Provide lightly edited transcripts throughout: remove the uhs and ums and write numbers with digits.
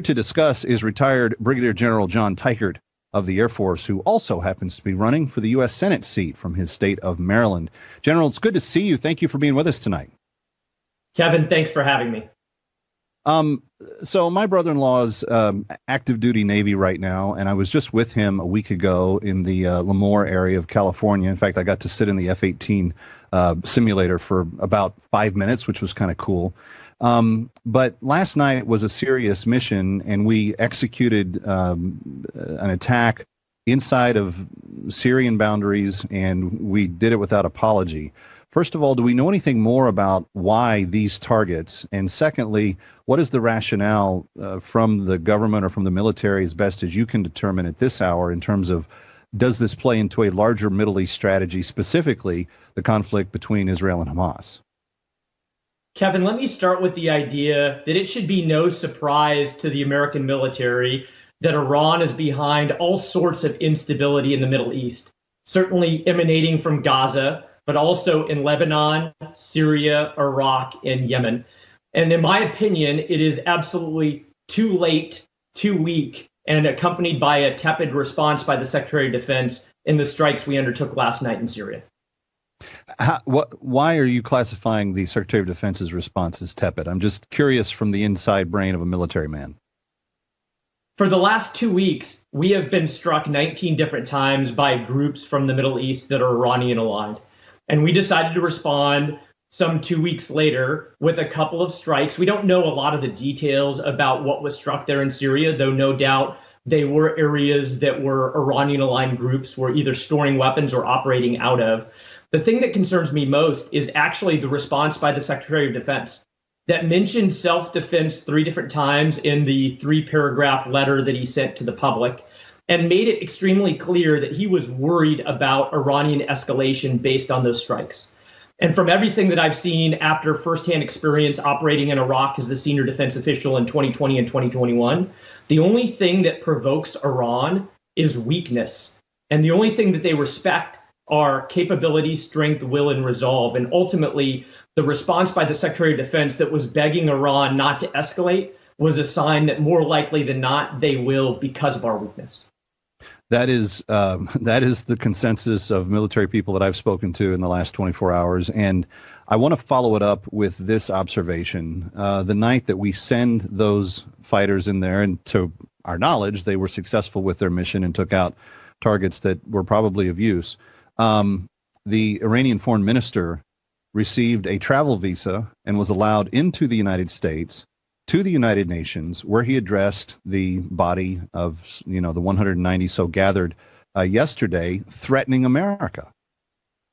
To discuss is retired Brigadier General John Teichert of the Air Force, who also happens to be running for the U.S. Senate seat from his state of Maryland. General, it's good to see you. Thank you for being with us tonight. Kevin, thanks for having me. So my brother-in-law's active duty Navy right now, and I was just with him a week ago in the Lemoore area of California. In fact, I got to sit in the F-18 simulator for about 5 minutes, which was kind of cool. But last night was a serious mission, and we executed an attack inside of Syrian boundaries, and we did it without apology. First of all, do we know anything more about why these targets? And secondly, what is the rationale from the government or from the military, as best as you can determine at this hour, in terms of does this play into a larger Middle East strategy, specifically the conflict between Israel and Hamas? Kevin, let me start with the idea that it should be no surprise to the American military that Iran is behind all sorts of instability in the Middle East, certainly emanating from Gaza, but also in Lebanon, Syria, Iraq, and Yemen. And in my opinion, it is absolutely too late, too weak, and accompanied by a tepid response by the Secretary of Defense in the strikes we undertook last night in Syria. Why are you classifying the Secretary of Defense's response as tepid? I'm just curious from the inside brain of a military man. For the last 2 weeks, we have been struck 19 different times by groups from the Middle East that are Iranian aligned. And we decided to respond some 2 weeks later with a couple of strikes. We don't know a lot of the details about what was struck there in Syria, though no doubt they were areas that were Iranian aligned groups were either storing weapons or operating out of. The thing that concerns me most is actually the response by the Secretary of Defense that mentioned self-defense 3 different times in the 3-paragraph letter that he sent to the public, and made it extremely clear that he was worried about Iranian escalation based on those strikes. And from everything that I've seen after firsthand experience operating in Iraq as the senior defense official in 2020 and 2021, the only thing that provokes Iran is weakness. And the only thing that they respect are capability, strength, will, and resolve. And ultimately, the response by the Secretary of Defense that was begging Iran not to escalate was a sign that more likely than not, they will because of our weakness. That is the consensus of military people that I've spoken to in the last 24 hours. And I want to follow it up with this observation. The night that we send those fighters in there, and to our knowledge, they were successful with their mission and took out targets that were probably of use. The Iranian foreign minister received a travel visa and was allowed into the United States, to the United Nations, where he addressed the body of, the 190 so gathered yesterday, threatening America.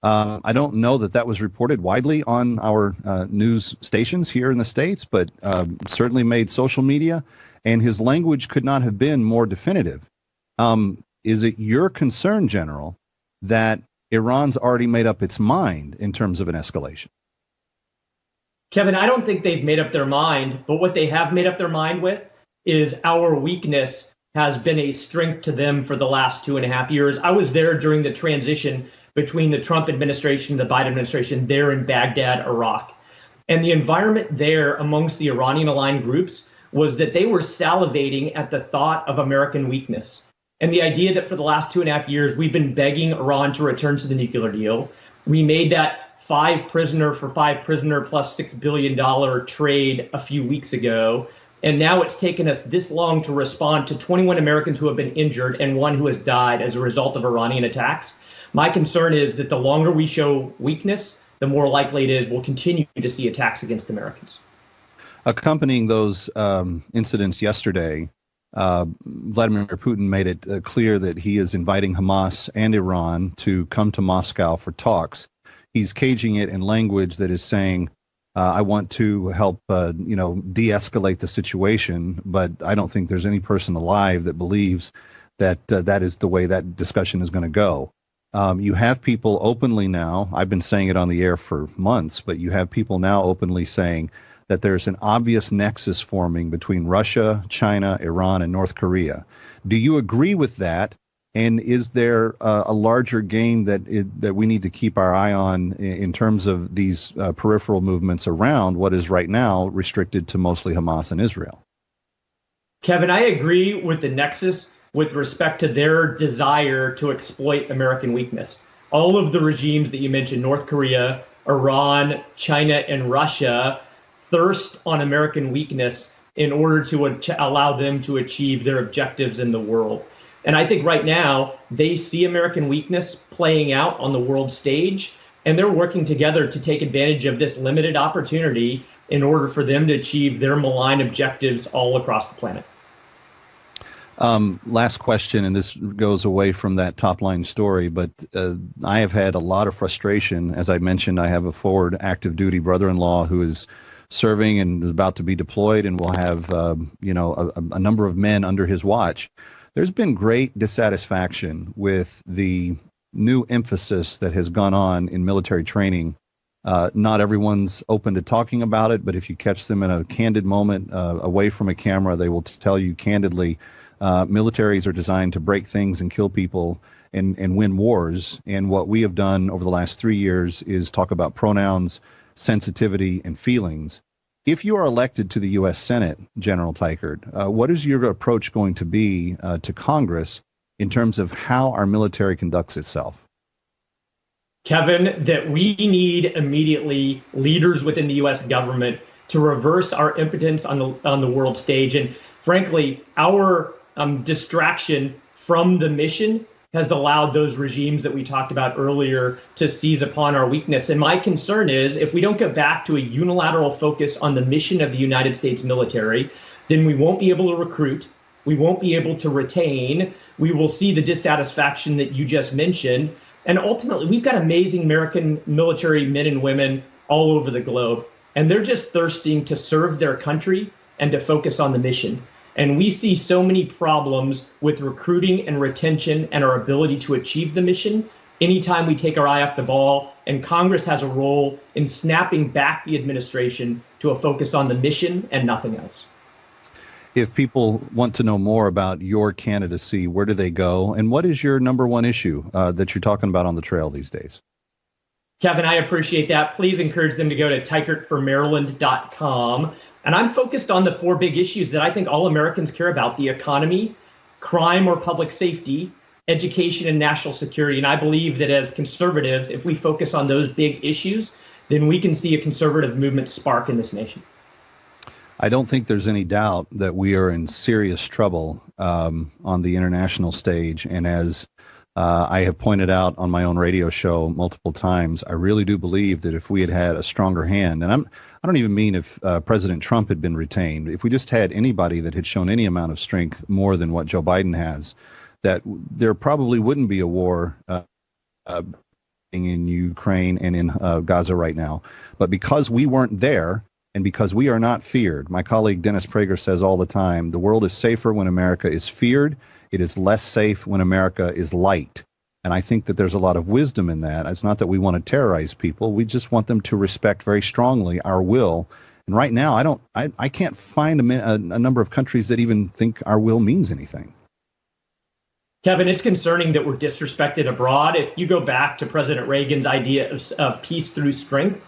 I don't know that was reported widely on our news stations here in the States, but certainly made social media, and his language could not have been more definitive. Is it your concern, General, that Iran's already made up its mind in terms of an escalation? Kevin, I don't think they've made up their mind, but what they have made up their mind with is our weakness has been a strength to them for the last 2.5 years. I was there during the transition between the Trump administration and the Biden administration there in Baghdad, Iraq. And the environment there amongst the Iranian aligned groups was that they were salivating at the thought of American weakness. And the idea that for the last 2.5 years, we've been begging Iran to return to the nuclear deal. We made that 5 prisoner for 5 prisoner plus $6 billion trade a few weeks ago. And now it's taken us this long to respond to 21 Americans who have been injured and 1 who has died as a result of Iranian attacks. My concern is that the longer we show weakness, the more likely it is we'll continue to see attacks against Americans. Accompanying those incidents yesterday, Vladimir Putin made it clear that he is inviting Hamas and Iran to come to Moscow for talks. He's caging it in language that is saying, I want to help, de-escalate the situation, but I don't think there's any person alive that believes that that is the way that discussion is going to go. You have people openly now, I've been saying it on the air for months, but you have people now openly saying that there's an obvious nexus forming between Russia, China, Iran, and North Korea. Do you agree with that? And is there a larger game that we need to keep our eye on in terms of these peripheral movements around what is right now restricted to mostly Hamas and Israel? Kevin, I agree with the nexus with respect to their desire to exploit American weakness. All of the regimes that you mentioned, North Korea, Iran, China, and Russia, thirst on American weakness in order to allow them to achieve their objectives in the world. And I think right now they see American weakness playing out on the world stage, and they're working together to take advantage of this limited opportunity in order for them to achieve their malign objectives all across the planet. Last question, and this goes away from that top line story, but I have had a lot of frustration. As I mentioned, I have a forward active duty brother-in-law who is serving and is about to be deployed and will have, a number of men under his watch. There's been great dissatisfaction with the new emphasis that has gone on in military training. Not everyone's open to talking about it, but if you catch them in a candid moment away from a camera, they will tell you candidly, militaries are designed to break things and kill people and win wars. And what we have done over the last 3 years is talk about pronouns, sensitivity, and feelings. If you are elected to the U.S. Senate, General Teichert, what is your approach going to be to Congress in terms of how our military conducts itself? Kevin, that we need immediately leaders within the U.S. government to reverse our impotence on the world stage. And frankly, our distraction from the mission has allowed those regimes that we talked about earlier to seize upon our weakness. And my concern is if we don't get back to a unilateral focus on the mission of the United States military, then we won't be able to recruit. We won't be able to retain. We will see the dissatisfaction that you just mentioned. And ultimately, we've got amazing American military men and women all over the globe, and they're just thirsting to serve their country and to focus on the mission. And we see so many problems with recruiting and retention and our ability to achieve the mission anytime we take our eye off the ball. And Congress has a role in snapping back the administration to a focus on the mission and nothing else. If people want to know more about your candidacy, where do they go? And what is your number one issue that you're talking about on the trail these days? Kevin, I appreciate that. Please encourage them to go to teichertformaryland.com. And I'm focused on the 4 big issues that I think all Americans care about: the economy, crime or public safety, education, and national security. And I believe that as conservatives, if we focus on those big issues, then we can see a conservative movement spark in this nation. I don't think there's any doubt that we are in serious trouble on the international stage. And as I have pointed out on my own radio show multiple times, I really do believe that if we had had a stronger hand, and I don't even mean if President Trump had been retained, if we just had anybody that had shown any amount of strength more than what Joe Biden has, that there probably wouldn't be a war in Ukraine and in Gaza right now. But because we weren't there, and because we are not feared, my colleague Dennis Prager says all the time, the world is safer when America is feared. It is less safe when America is light. And I think that there's a lot of wisdom in that. It's not that we want to terrorize people. We just want them to respect very strongly our will. And right now, I can't find a number of countries that even think our will means anything. Kevin, it's concerning that we're disrespected abroad. If you go back to President Reagan's idea of peace through strength,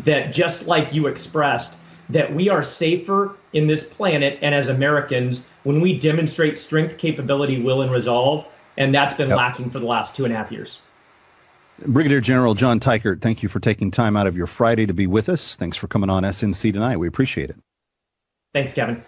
that just like you expressed, that we are safer in this planet and as Americans when we demonstrate strength, capability, will, and resolve. And that's been lacking for the last 2.5 years. Brigadier General John Teichert, thank you for taking time out of your Friday to be with us. Thanks for coming on SNC tonight. We appreciate it. Thanks, Kevin.